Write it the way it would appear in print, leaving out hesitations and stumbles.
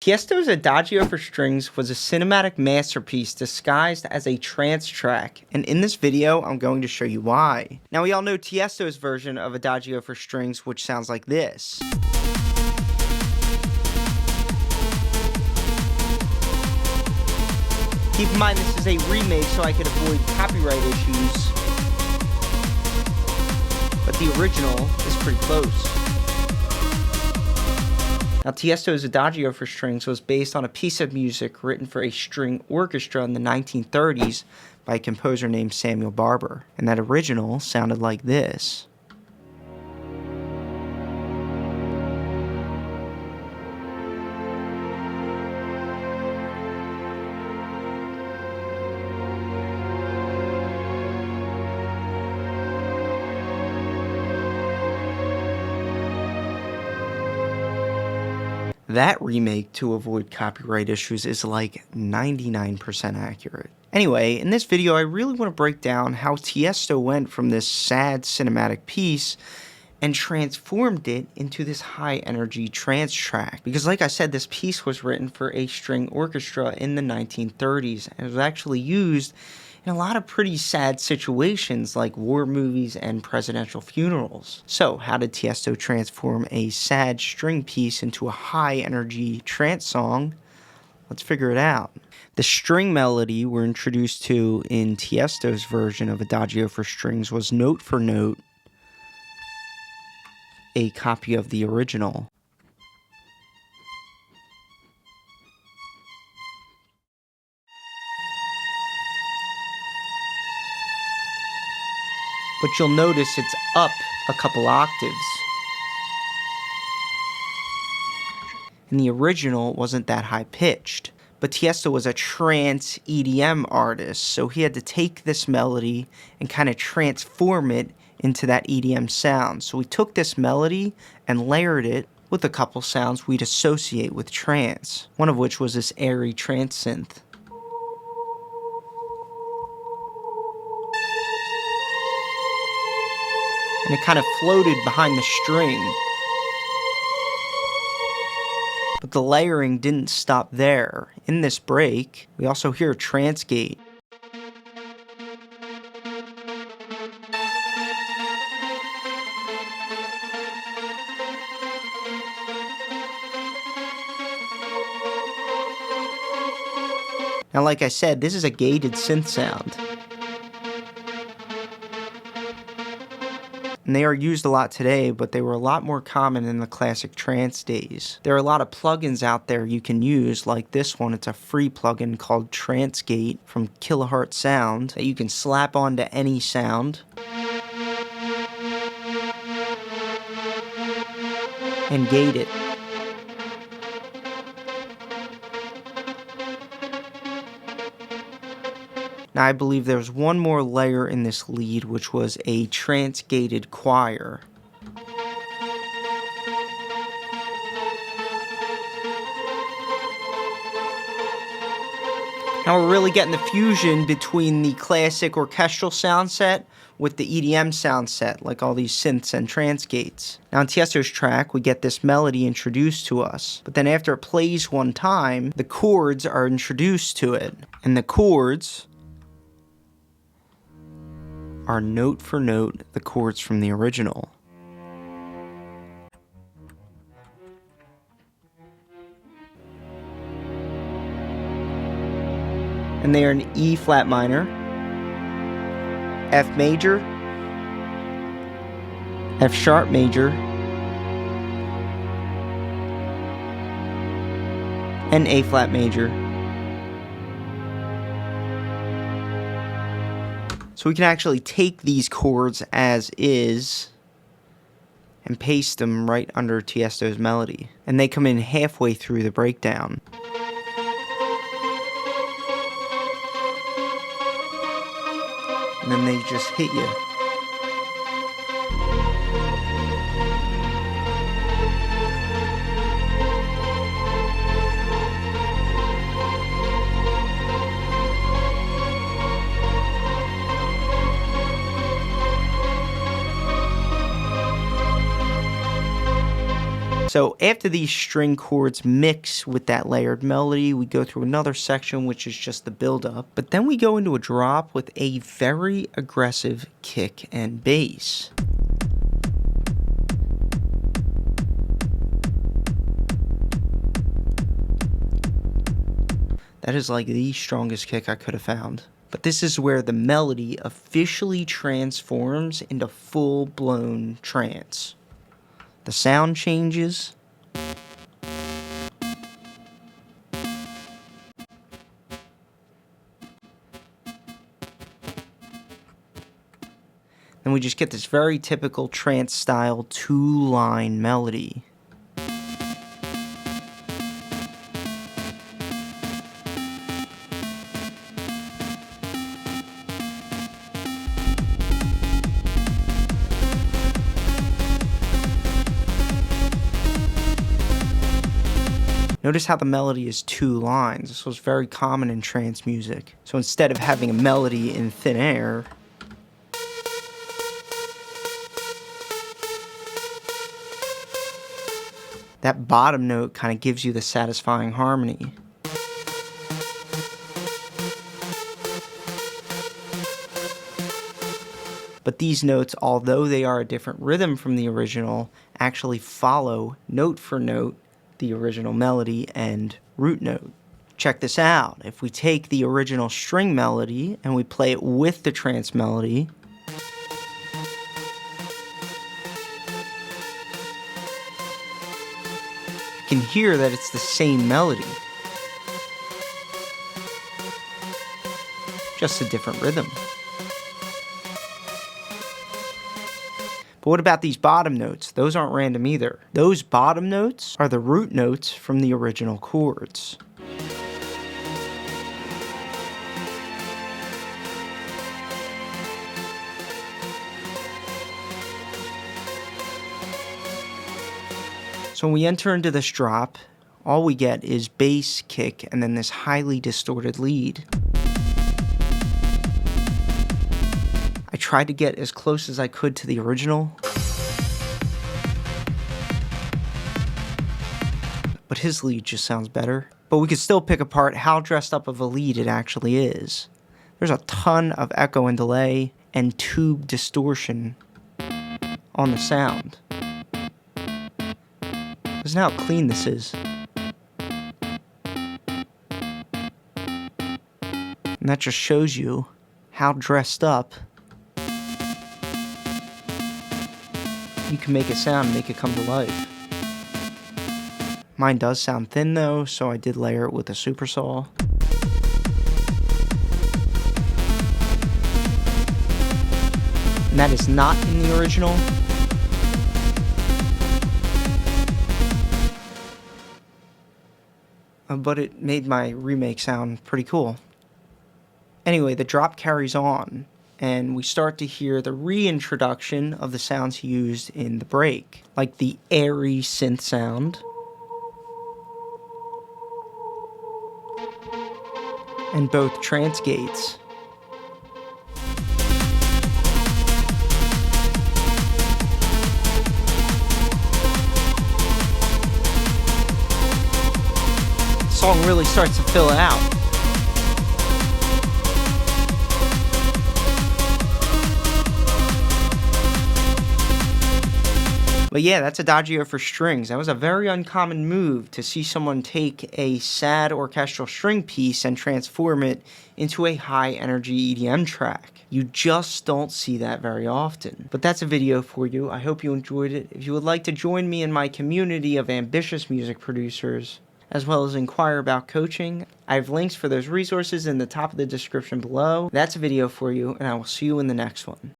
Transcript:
Tiesto's Adagio for Strings was a cinematic masterpiece disguised as a trance track, and in this video, I'm going to show you why. Now, we all know Tiesto's version of Adagio for Strings, which sounds like this. Keep in mind, this is a remake, so I could avoid copyright issues, but the original is pretty close. Now, Tiesto's Adagio for Strings was based on a piece of music written for a string orchestra in the 1930s by a composer named Samuel Barber, and that original sounded like this. That remake, to avoid copyright issues, is like 99% accurate. Anyway, in this video, I really want to break down how Tiesto went from this sad cinematic piece and transformed it into this high-energy trance track. Because like I said, this piece was written for a string orchestra in the 1930s, and it was actually used in a lot of pretty sad situations like war movies and presidential funerals. So, how did Tiesto transform a sad string piece into a high-energy trance song? Let's figure it out. The string melody we're introduced to in Tiesto's version of Adagio for Strings was note for note a copy of the original. But you'll notice it's up a couple octaves. And the original wasn't that high pitched. But Tiesto was a trance EDM artist, so he had to take this melody and kind of transform it into that EDM sound. So we took this melody and layered it with a couple sounds we'd associate with trance, one of which was this airy trance synth. And it kind of floated behind the string. But the layering didn't stop there. In this break, we also hear a trance gate. Now, like I said, this is a gated synth sound. And they are used a lot today, but they were a lot more common in the classic trance days. There are a lot of plugins out there you can use, like this one. It's a free plugin called Trance Gate from Kilohertz Sound that you can slap onto any sound and gate it. Now, I believe there's one more layer in this lead, which was a trance-gated choir. Now we're really getting the fusion between the classic orchestral sound set with the EDM sound set, like all these synths and trance gates. Now in Tiesto's track, we get this melody introduced to us, but then after it plays one time, the chords are introduced to it. And the chords are note for note the chords from the original. And they are in E flat minor, F major, F sharp major, and A flat major. So we can actually take these chords as is and paste them right under Tiesto's melody. And they come in halfway through the breakdown. And then they just hit you. So after these string chords mix with that layered melody, we go through another section, which is just the build-up. But then we go into a drop with a very aggressive kick and bass. That is like the strongest kick I could have found. But this is where the melody officially transforms into full-blown trance. The sound changes. And we just get this very typical trance-style two-line melody. Notice how the melody is two lines. This was very common in trance music. So instead of having a melody in thin air, that bottom note kind of gives you the satisfying harmony. But these notes, although they are a different rhythm from the original, actually follow note for note the original melody and root note. Check this out. If we take the original string melody and we play it with the trance melody, you can hear that it's the same melody, just a different rhythm. But what about these bottom notes? Those aren't random either. Those bottom notes are the root notes from the original chords. So when we enter into this drop, all we get is bass, kick, and then this highly distorted lead. I tried to get as close as I could to the original, but his lead just sounds better. But we could still pick apart how dressed up of a lead it actually is. There's a ton of echo and delay and tube distortion on the sound. Listen how clean this is. And that just shows you how dressed up you can make it sound, make it come to life. Mine does sound thin though, so I did layer it with a super saw. And that is not in the original. But it made my remake sound pretty cool. Anyway, the drop carries on, and we start to hear the reintroduction of the sounds he used in the break, like the airy synth sound, and both trance gates. The song really starts to fill it out. But yeah, that's Adagio for strings. That was a very uncommon move to see someone take a sad orchestral string piece and transform it into a high-energy EDM track. You just don't see that very often. But that's a video for you. I hope you enjoyed it. If you would like to join me in my community of ambitious music producers, as well as inquire about coaching, I have links for those resources in the top of the description below. That's a video for you, and I will see you in the next one.